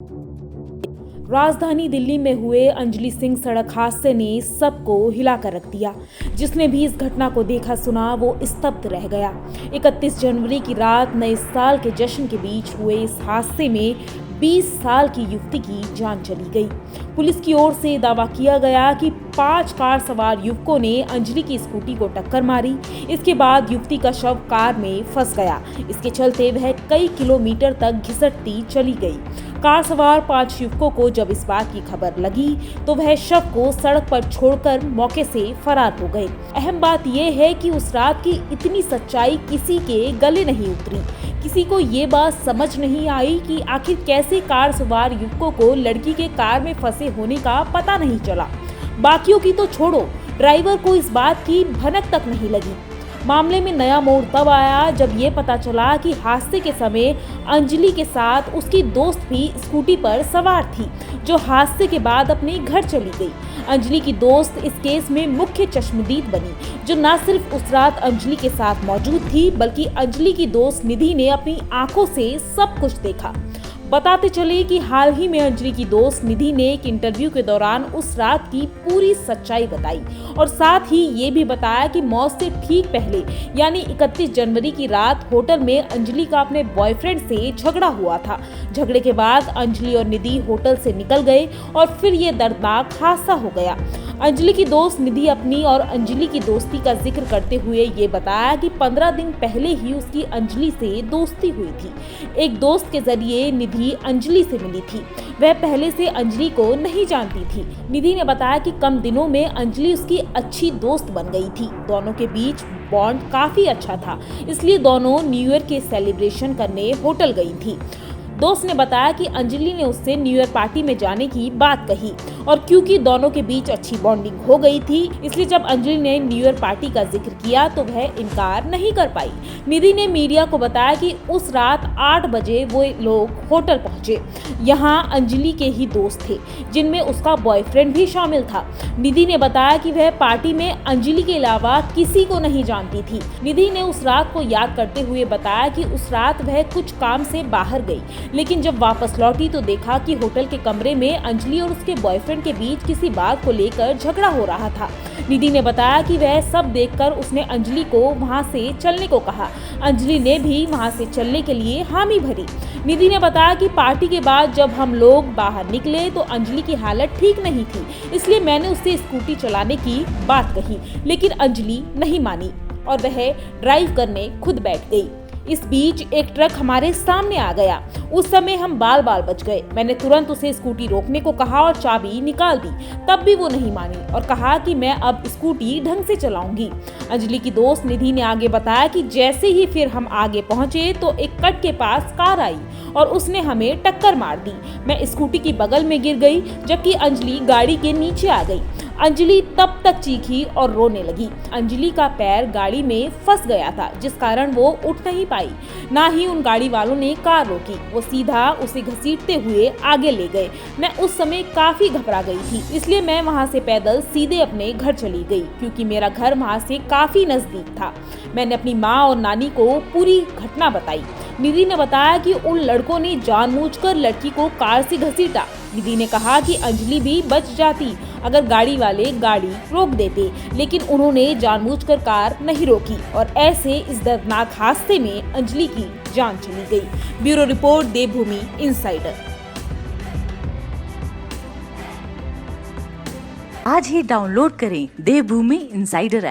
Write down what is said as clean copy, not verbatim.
राजधानी दिल्ली में हुए अंजलि सिंह सड़क हादसे ने सबको हिलाकर रख दिया। जिसने भी इस घटना को देखा सुना वो स्तब्ध रह गया। 31 जनवरी की रात नए साल के जश्न के बीच हुए इस हादसे में 20 साल की युवती की जान चली गई। पुलिस की ओर से दावा किया गया कि 5 कार सवार युवकों ने अंजलि की स्कूटी को टक्कर मारी। इसके बाद युवती का शव कार में फंस गया। इसके चलते वह कई किलोमीटर तक घिसटती चली गई। कार सवार 5 युवकों को जब इस बात की खबर लगी तो वह शव को सड़क पर छोड़कर मौके से फरार हो गए। अहम बात यह है कि उस रात की इतनी सच्चाई किसी के गले नहीं उतरी। किसी को ये बात समझ नहीं आई कि आखिर कैसे कार सवार युवकों को लड़की के कार में फंसे होने का पता नहीं चला। बाकियों की तो छोड़ो, ड्राइवर को इस बात की भनक तक नहीं लगी। मामले में नया मोड़ तब आया जब ये पता चला कि हादसे के समय अंजलि के साथ उसकी दोस्त भी स्कूटी पर सवार थी, जो हादसे के बाद अपने घर चली गई। अंजलि की दोस्त इस केस में मुख्य चश्मदीद बनी, जो न सिर्फ उस रात अंजलि के साथ मौजूद थी, बल्कि अंजलि की दोस्त निधि ने अपनी आंखों से सब कुछ देखा। बताते चले कि हाल ही में अंजलि की दोस्त निधि ने एक इंटरव्यू के दौरान उस रात की पूरी सच्चाई बताई और साथ ही ये भी बताया कि मौत से ठीक पहले यानी 31 जनवरी की रात होटल में अंजलि का अपने बॉयफ्रेंड से झगड़ा हुआ था। झगड़े के बाद अंजलि और निधि होटल से निकल गए और फिर ये दर्दनाक हादसा हो गया। अंजलि की दोस्त निधि अपनी और अंजलि की दोस्ती का जिक्र करते हुए ये बताया कि 15 दिन पहले ही उसकी अंजलि से दोस्ती हुई थी। एक दोस्त के जरिए निधि अंजलि से मिली थी। वह पहले से अंजलि को नहीं जानती थी। निधि ने बताया कि कम दिनों में अंजलि उसकी अच्छी दोस्त बन गई थी। दोनों के बीच बॉन्ड काफी अच्छा था, इसलिए दोनों न्यू ईयर के सेलिब्रेशन करने होटल गई थी। दोस्त ने बताया कि अंजलि ने उससे न्यू ईयर पार्टी में जाने की बात कही और क्योंकि दोनों के बीच अच्छी बॉन्डिंग हो गई थी, इसलिए जब अंजलि ने न्यू ईयर पार्टी का जिक्र किया तो वह इनकार नहीं कर पाई। निधि ने मीडिया को बताया कि उस रात 8 बजे वो लोग होटल पहुंचे। यहाँ अंजलि के ही दोस्त थे, जिनमें उसका बॉयफ्रेंड भी शामिल था। निधि ने बताया कि वह पार्टी में अंजलि के अलावा किसी को नहीं जानती थी। निधि ने उस रात को याद करते हुए बताया कि उस रात वह कुछ काम से बाहर गई, लेकिन जब वापस लौटी तो देखा कि होटल के कमरे में अंजलि और उसके बॉयफ्रेंड के बीच किसी बात को लेकर झगड़ा हो रहा था। निधि ने बताया कि वह सब देखकर उसने अंजलि को वहां से चलने को कहा। अंजलि ने भी वहां से चलने के लिए हामी भरी। निधि ने बताया कि पार्टी के बाद जब हम लोग बाहर निकले तो अंजलि की हालत ठीक नहीं थी, इसलिए मैंने उससे स्कूटी चलाने की बात कही, लेकिन अंजलि नहीं मानी और वह ड्राइव करने खुद बैठ गई। इस बीच एक ट्रक हमारे सामने आ गया। उस समय हम बाल बच गए। मैंने तुरंत उसे स्कूटी रोकने को कहा और चाबी निकाल दी, तब भी वो नहीं मानी और कहा कि मैं अब स्कूटी ढंग से चलाऊंगी। अंजलि की दोस्त निधि ने आगे बताया कि जैसे ही फिर हम आगे पहुंचे तो एक कट के पास कार आई और उसने हमें टक्कर मार दी। मैं स्कूटी की बगल में गिर गई, जबकि अंजलि गाड़ी के नीचे आ गई। अंजलि तब तक चीखी और रोने लगी। अंजलि का पैर गाड़ी में फंस गया था, जिस कारण वो उठ नहीं पाई। ना ही उन गाड़ी वालों ने कार रोकी, वो सीधा उसे घसीटते हुए आगे ले गए। मैं उस समय काफी घबरा गई थी, इसलिए मैं वहां से पैदल सीधे अपने घर चली गई, क्योंकि मेरा घर वहां से काफी नजदीक था। मैंने अपनी माँ और नानी को पूरी घटना बताई। निधि ने बताया कि उन लड़कों ने जानबूझकर लड़की को कार से घसीटा। निधि ने कहा कि अंजलि भी बच जाती अगर गाड़ी वाले गाड़ी रोक देते, लेकिन उन्होंने जानबूझकर कार नहीं रोकी और ऐसे इस दर्दनाक हादसे में अंजलि की जान चली गई। ब्यूरो रिपोर्ट, देवभूमि इनसाइडर। आज ही डाउनलोड करें देवभूमि इनसाइडर ऐप।